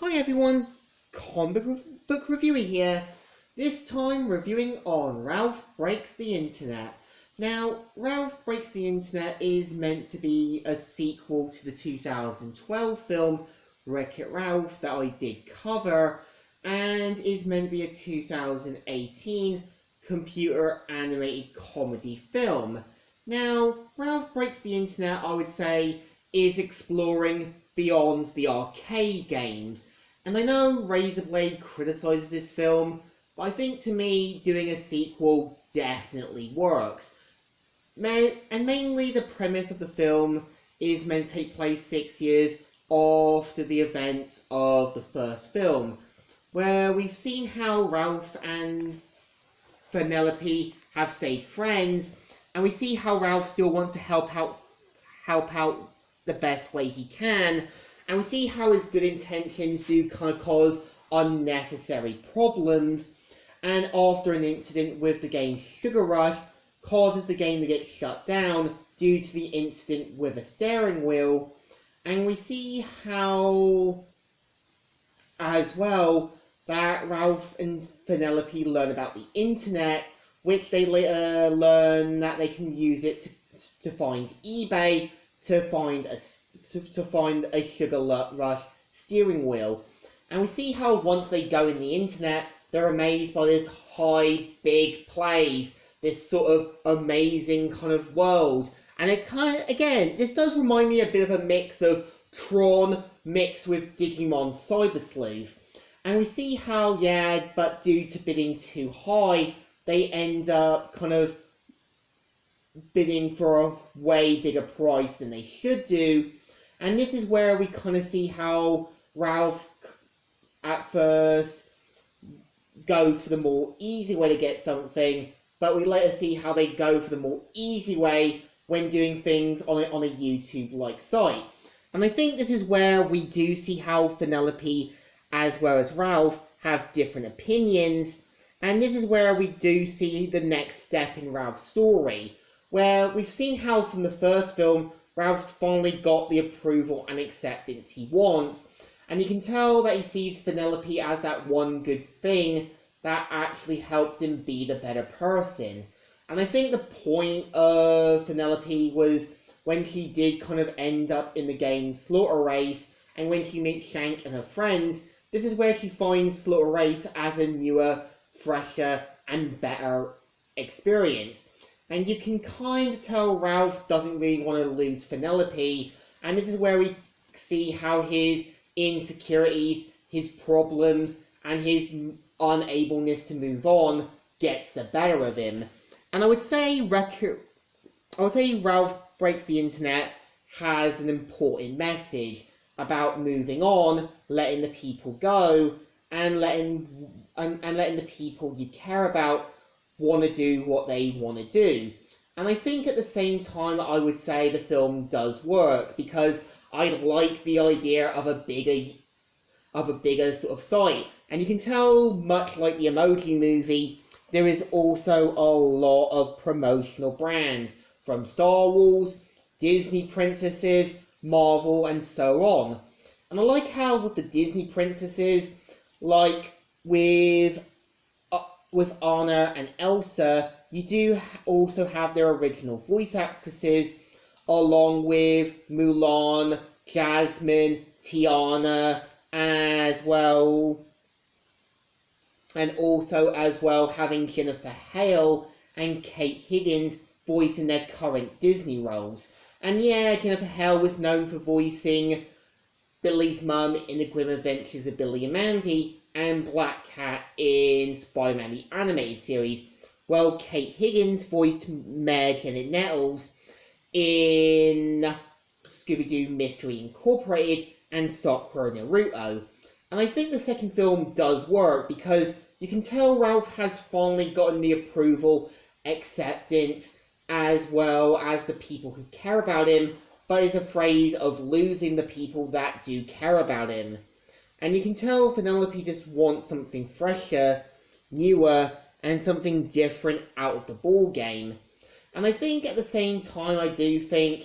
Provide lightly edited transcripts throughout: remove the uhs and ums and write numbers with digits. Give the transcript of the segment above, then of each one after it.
Hi everyone, book reviewer here. This time reviewing on Ralph Breaks the Internet. Now, Ralph Breaks the Internet is meant to be a sequel to the 2012 film Wreck-It Ralph that I did cover, and is meant to be a 2018 computer animated comedy film. Now, Ralph Breaks the Internet, I would say, is exploring beyond the arcade games. And I know Razorblade criticises this film, but I think to me, doing a sequel definitely works. And mainly the premise of the film is meant to take place 6 years after the events of the first film, where we've seen how Ralph and Penelope have stayed friends, and we see how Ralph still wants to help out the best way he can, and we see how his good intentions do kind of cause unnecessary problems, and after an incident with the game Sugar Rush causes the game to get shut down due to the incident with a steering wheel, and we see how as well that Ralph and Penelope learn about the internet, which they later learn that they can use it to find eBay to find a Sugar Rush steering wheel. And we see how once they go in the internet, they're amazed by this high, big plays, this sort of amazing kind of world. And it kind of, again, this does remind me a bit of a mix of Tron mixed with Digimon Cyber Sleuth. And we see how, but due to bidding too high, they end up kind of bidding for a way bigger price than they should do. And this is where we kind of see how Ralph at first goes for the more easy way to get something, but we later see how they go for the more easy way when doing things on a YouTube-like site. And I think this is where we do see how Penelope as well as Ralph have different opinions, and this is where we do see the next step in Ralph's story, where we've seen how from the first film, Ralph's finally got the approval and acceptance he wants, and you can tell that he sees Penelope as that one good thing that actually helped him be the better person. And I think the point of Penelope was when she did kind of end up in the game Slaughter Race, and when she meets Shank and her friends, this is where she finds Slaughter Race as a newer, fresher, and better experience. And you can kind of tell Ralph doesn't really want to lose Penelope, and this is where we see how his insecurities, his problems, and his unableness to move on gets the better of him. And I would say Ralph Breaks the Internet has an important message about moving on, letting the people go, and letting the people you care about want to do what they want to do. And I think at the same time I would say the film does work, because I like the idea of a bigger sort of site. And you can tell, much like the Emoji Movie, there is also a lot of promotional brands from Star Wars, Disney princesses, Marvel, and so on. And I like how with the Disney princesses, like with Anna and Elsa, you do also have their original voice actresses, along with Mulan, Jasmine, Tiana, as well, and also as well having Jennifer Hale and Kate Higgins voicing their current Disney roles. And Jennifer Hale was known for voicing Billy's mum in The Grim Adventures of Billy and Mandy, and Black Cat in Spider-Man the Animated Series, while Kate Higgins voiced Mayor Janet Nettles in Scooby-Doo Mystery Incorporated and Sakura Naruto. And I think the second film does work, because you can tell Ralph has finally gotten the approval, acceptance, as well as the people who care about him, but is afraid of losing the people that do care about him. And you can tell Penelope just wants something fresher, newer, and something different out of the ball game. And I think at the same time I do think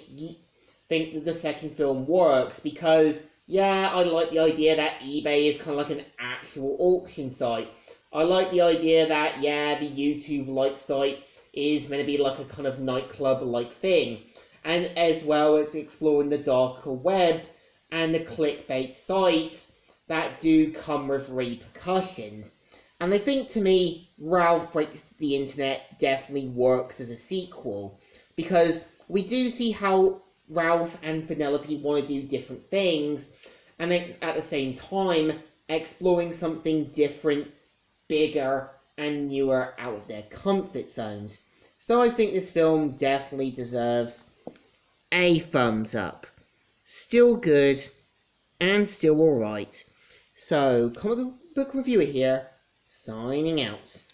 that the second film works, because Yeah, I like the idea that eBay is kind of like an actual auction site. I like the idea that, yeah, the YouTube like site is meant to be like a kind of nightclub like thing. And as well, it's exploring the darker web and the clickbait sites that do come with repercussions. And I think to me, Ralph Breaks the Internet definitely works as a sequel because we do see how Ralph and Penelope want to do different things, and at the same time exploring something different, bigger, and newer out of their comfort zones. So I think this film definitely deserves a thumbs up. Still good and still alright. So, comic book reviewer here, signing out.